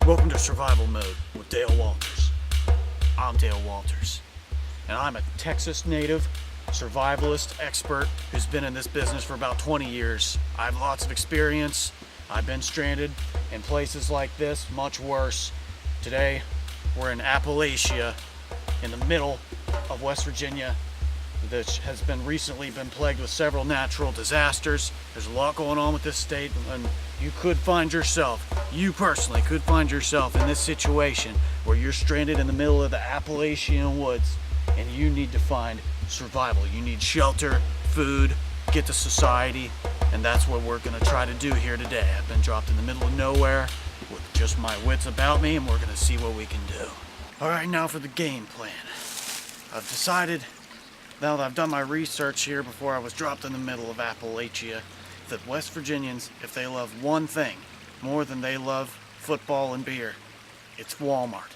Welcome to Survival Mode with Dale Walters. I'm Dale Walters, and I'm a Texas native, survivalist expert who's been in this business for about 20 years. I have lots of experience. I've been stranded in places like this, much worse. Today, we're in Appalachia, in the middle of West Virginia, that has recently been plagued with several natural disasters. There's a lot going on with this state, and you personally could find yourself in this situation where you're stranded in the middle of the Appalachian woods and you need to find survival. You need shelter, food, get to society, and that's what we're gonna try to do here today. I've been dropped in the middle of nowhere with just my wits about me, and we're gonna see what we can do. All right, now for the game plan. I've decided, now that I've done my research here before I was dropped in the middle of Appalachia, that West Virginians, if they love one thing more than they love football and beer, it's Walmart.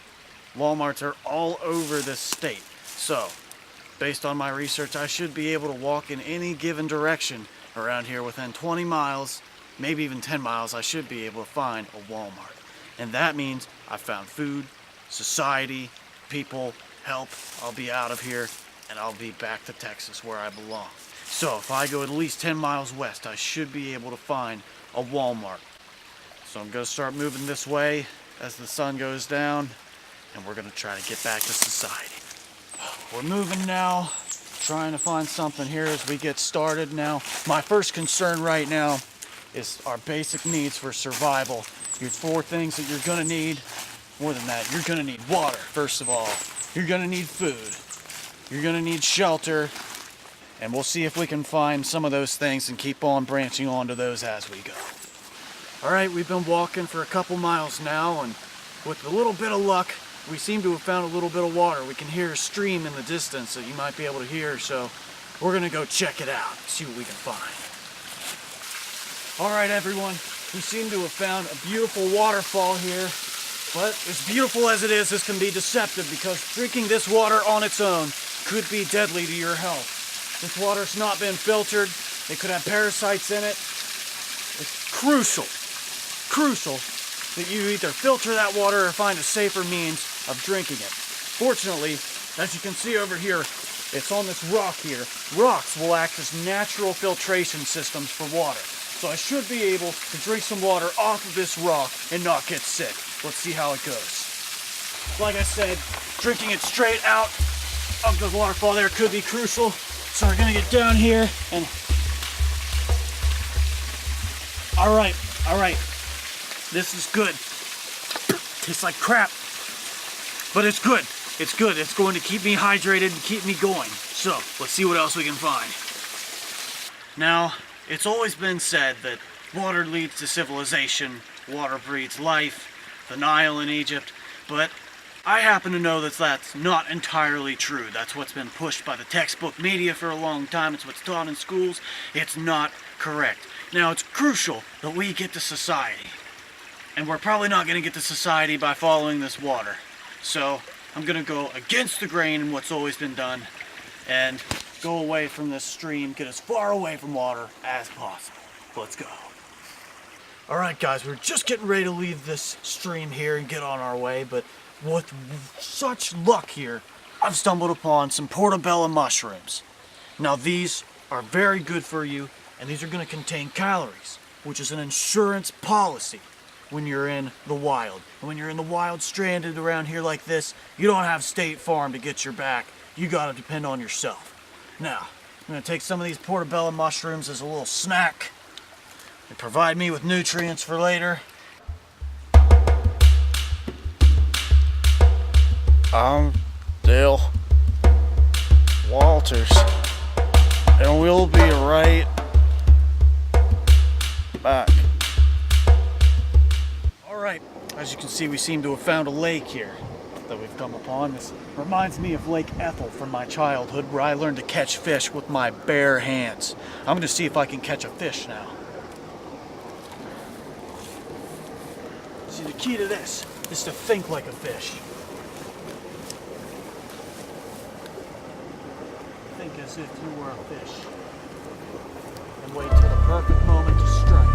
Walmarts are all over this state. So, based on my research, I should be able to walk in any given direction around here within 20 miles, maybe even 10 miles, I should be able to find a Walmart. And that means I found food, society, people, help. I'll be out of here and I'll be back to Texas where I belong. So if I go at least 10 miles west, I should be able to find a Walmart. So I'm gonna start moving this way as the sun goes down, and we're gonna try to get back to society. We're moving now, trying to find something here as we get started now. My first concern right now is our basic needs for survival. Your 4 things that you're gonna need. More than that, you're gonna need water, first of all. You're gonna need food. You're gonna need shelter. And we'll see if we can find some of those things and keep on branching onto those as we go. All right, we've been walking for a couple miles now, and with a little bit of luck, we seem to have found a little bit of water. We can hear a stream in the distance that you might be able to hear, so we're gonna go check it out, see what we can find. All right, everyone, we seem to have found a beautiful waterfall here, but as beautiful as it is, this can be deceptive because drinking this water on its own could be deadly to your health. This water's not been filtered. It could have parasites in it. It's crucial that you either filter that water or find a safer means of drinking it. Fortunately, as you can see over here, it's on this rock here. Rocks will act as natural filtration systems for water. So I should be able to drink some water off of this rock and not get sick. Let's see how it goes. Like I said, drinking it straight out of the waterfall there could be crucial. So we're gonna get down here and... All right. This is good. Tastes like crap, but it's good. It's good. It's going to keep me hydrated and keep me going. So let's see what else we can find. Now, it's always been said that water leads to civilization, water breeds life, the Nile in Egypt, but I happen to know that that's not entirely true. That's what's been pushed by the textbook media for a long time. It's what's taught in schools. It's not correct. Now, it's crucial that we get to society. And we're probably not going to get to society by following this water. So, I'm going to go against the grain in what's always been done and go away from this stream, get as far away from water as possible. Let's go. Alright guys, we're just getting ready to leave this stream here and get on our way, but with such luck here, I've stumbled upon some portobello mushrooms. Now these are very good for you, and these are going to contain calories, which is an insurance policy when you're in the wild. And when you're in the wild stranded around here like this, you don't have State Farm to get your back. You got to depend on yourself. Now, I'm going to take some of these portobello mushrooms as a little snack. They provide me with nutrients for later. I'm Dale Walters, and we'll be right back. Alright, as you can see, we seem to have found a lake here that we've come upon. This reminds me of Lake Ethel from my childhood, where I learned to catch fish with my bare hands. I'm going to see if I can catch a fish now. See, the key to this is to think like a fish. Think as if you were a fish. And wait till the perfect moment to strike.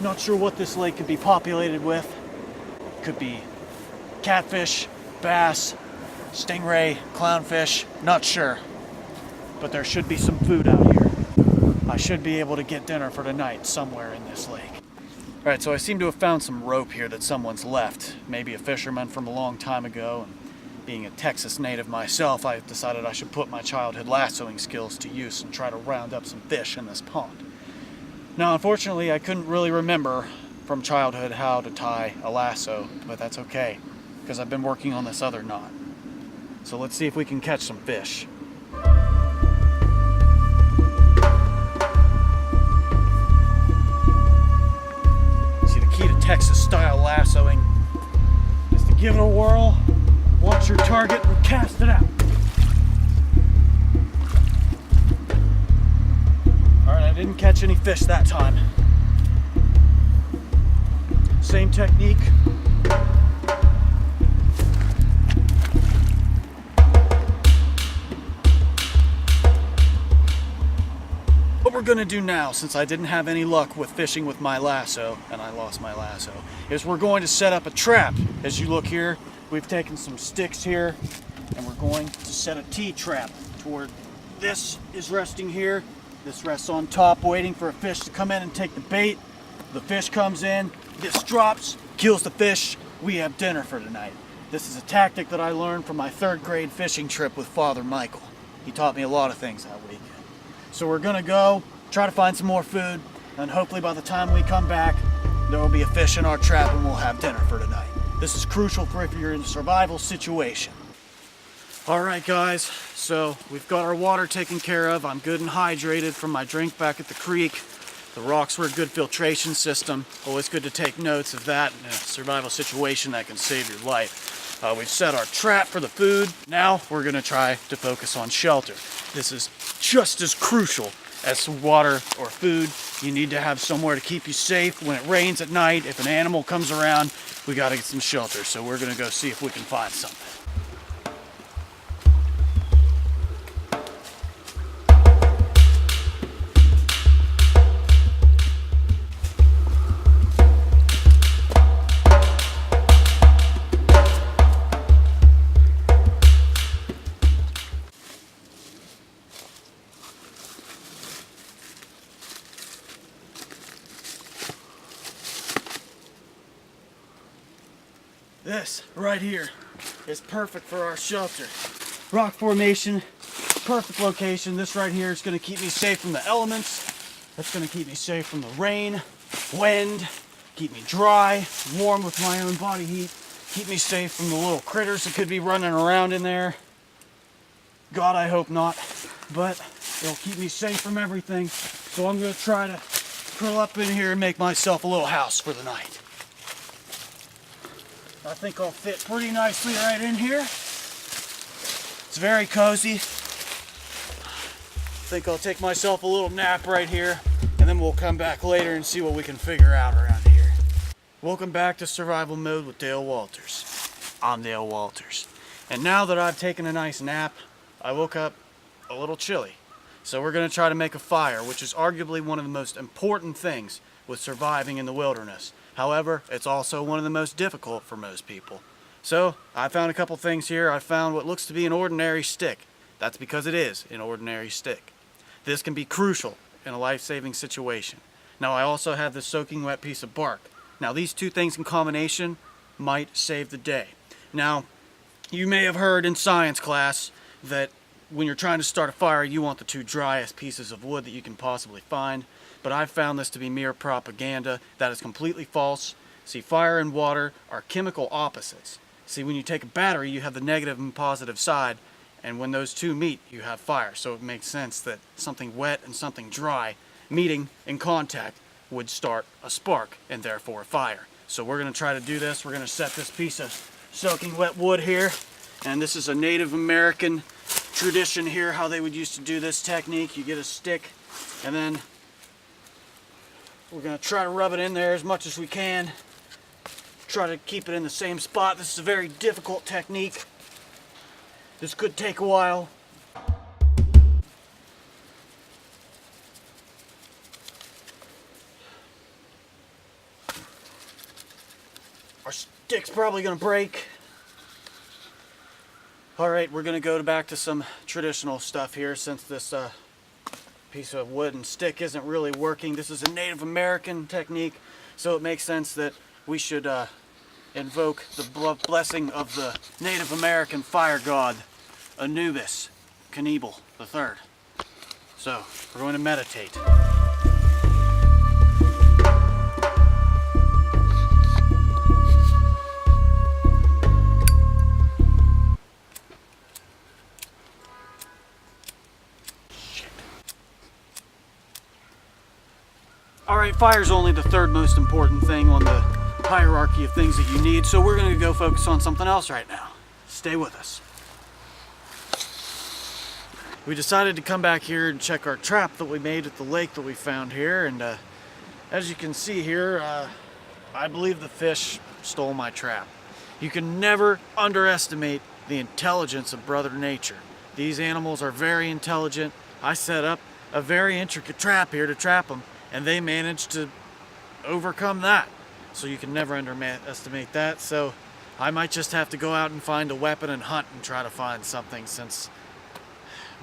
Not sure what this lake could be populated with. Could be catfish, bass, stingray, clownfish, not sure. But there should be some food out here. I should be able to get dinner for tonight somewhere in this lake. Alright, so I seem to have found some rope here that someone's left. Maybe a fisherman from a long time ago. And being a Texas native myself, I decided I should put my childhood lassoing skills to use and try to round up some fish in this pond. Now, unfortunately, I couldn't really remember from childhood how to tie a lasso, but that's okay, because I've been working on this other knot. So let's see if we can catch some fish. See, the key to Texas-style lassoing is to give it a whirl, watch your target, and cast it out. Alright, I didn't catch any fish that time. Same technique. What we're gonna do now, since I didn't have any luck with fishing with my lasso, and I lost my lasso, is we're going to set up a trap. As you look here, we've taken some sticks here, and we're going to set a T-trap toward this is resting here. This rests on top, waiting for a fish to come in and take the bait. The fish comes in, this drops, kills the fish. We have dinner for tonight. This is a tactic that I learned from my 3rd grade fishing trip with Father Michael. He taught me a lot of things that weekend. So we're gonna go try to find some more food, and hopefully by the time we come back, there will be a fish in our trap and we'll have dinner for tonight. This is crucial for if you're in a survival situation. Alright guys, so we've got our water taken care of. I'm good and hydrated from my drink back at the creek. The rocks were a good filtration system. Always good to take notes of that in a survival situation that can save your life. We've set our trap for the food. Now we're gonna try to focus on shelter. This is just as crucial as water or food. You need to have somewhere to keep you safe. When it rains at night, if an animal comes around, we gotta get some shelter. So we're gonna go see if we can find something. This right here is perfect for our shelter. Rock formation, perfect location. This right here is going to keep me safe from the elements. That's going to keep me safe from the rain, wind, keep me dry, warm with my own body heat, keep me safe from the little critters that could be running around in there. God, I hope not, but it'll keep me safe from everything. So I'm going to try to curl up in here and make myself a little house for the night. I think I'll fit pretty nicely right in here. It's very cozy. I think I'll take myself a little nap right here, and then we'll come back later and see what we can figure out around here. Welcome back to Survival Mode with Dale Walters. I'm Dale Walters. And now that I've taken a nice nap, I woke up a little chilly. So we're going to try to make a fire, which is arguably one of the most important things with surviving in the wilderness. However, it's also one of the most difficult for most people. So, I found a couple things here. I found what looks to be an ordinary stick. That's because it is an ordinary stick. This can be crucial in a life-saving situation. Now, I also have this soaking wet piece of bark. Now, these two things in combination might save the day. Now, you may have heard in science class that when you're trying to start a fire, you want the two driest pieces of wood that you can possibly find. But I've found this to be mere propaganda. That is completely false. See, fire and water are chemical opposites. See, when you take a battery, you have the negative and positive side, and when those two meet, you have fire. So it makes sense that something wet and something dry meeting in contact would start a spark, and therefore a fire. So we're going to try to do this. We're going to set this piece of soaking wet wood here, and this is a Native American tradition here, how they would used to do this technique. You get a stick, and then we're going to try to rub it in there as much as we can. Try to keep it in the same spot. This is a very difficult technique. This could take a while. Our stick's probably gonna break. All right, we're gonna go back to some traditional stuff here since this piece of wood and stick isn't really working. This is a Native American technique, so it makes sense that we should invoke the blessing of the Native American fire god, Anubis Knievel III. So, we're going to meditate. Alright, fire's only the third most important thing on the hierarchy of things that you need, so we're going to go focus on something else right now. Stay with us. We decided to come back here and check our trap that we made at the lake that we found here, and as you can see here, I believe the fish stole my trap. You can never underestimate the intelligence of Brother Nature. These animals are very intelligent. I set up a very intricate trap here to trap them, and they managed to overcome that. So you can never underestimate that. So I might just have to go out and find a weapon and hunt and try to find something, since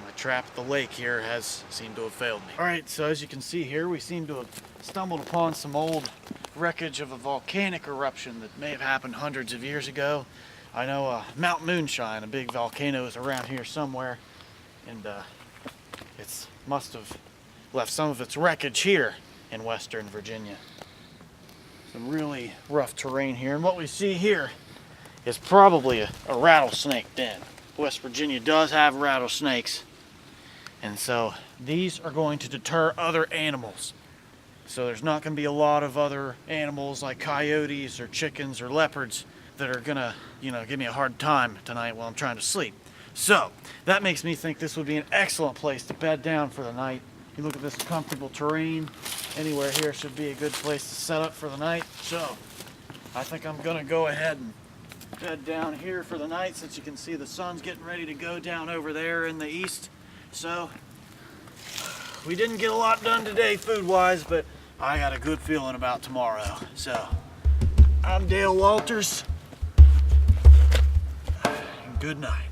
my trap at the lake here has seemed to have failed me. Alright, so as you can see here, we seem to have stumbled upon some old wreckage of a volcanic eruption that may have happened hundreds of years ago. I know Mount Moonshine, a big volcano, is around here somewhere, and it must have left some of its wreckage here in Western Virginia. Some really rough terrain here, and what we see here is probably a rattlesnake den. West Virginia does have rattlesnakes, and so these are going to deter other animals. So there's not going to be a lot of other animals like coyotes or chickens or leopards that are gonna, give me a hard time tonight while I'm trying to sleep. So that makes me think this would be an excellent place to bed down for the night. You look at this comfortable terrain, anywhere here should be a good place to set up for the night. So I think I'm gonna go ahead and bed down here for the night, since you can see the sun's getting ready to go down over there in the east. So we didn't get a lot done today food-wise, but I got a good feeling about tomorrow. So I'm Dale Walters, and good night.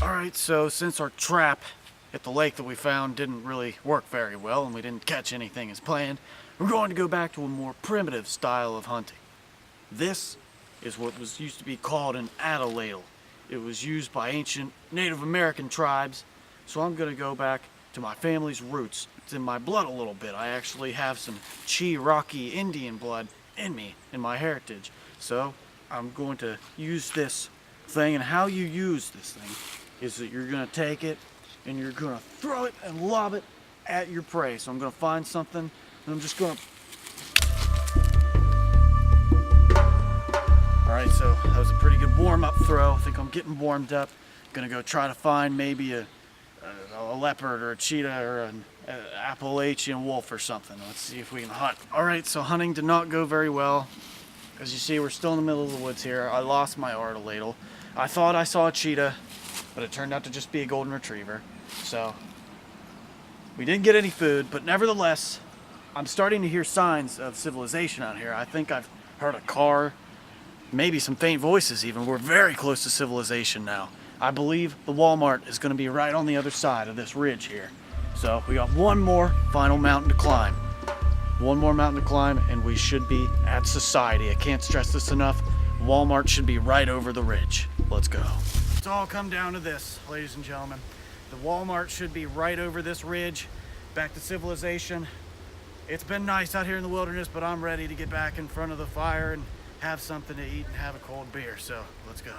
Alright, so since our trap at the lake that we found didn't really work very well and we didn't catch anything as planned, we're going to go back to a more primitive style of hunting. This is what was used to be called an atlatl. It was used by ancient Native American tribes, so I'm going to go back to my family's roots. It's in my blood a little bit. I actually have some Cherokee Indian blood in me, in my heritage. So I'm going to use this thing, and how you use this thing is that you're going to take it and you're going to throw it and lob it at your prey. So I'm going to find something and I'm just going to... Alright, so that was a pretty good warm-up throw. I think I'm getting warmed up. Going to go try to find maybe a leopard or a cheetah or an Appalachian wolf or something. Let's see if we can hunt. Alright, so hunting did not go very well. As you see, we're still in the middle of the woods here. I lost my atlatl. I thought I saw a cheetah, but it turned out to just be a golden retriever. So we didn't get any food, but nevertheless, I'm starting to hear signs of civilization out here. I think I've heard a car, maybe some faint voices even. We're very close to civilization now. I believe the Walmart is going to be right on the other side of this ridge here. So we got one more final mountain to climb. One more mountain to climb and we should be at society. I can't stress this enough. Walmart should be right over the ridge. Let's go. It's all come down to this, ladies and gentlemen. The Walmart should be right over this ridge, back to civilization. It's been nice out here in the wilderness, but I'm ready to get back in front of the fire and have something to eat and have a cold beer. So let's go.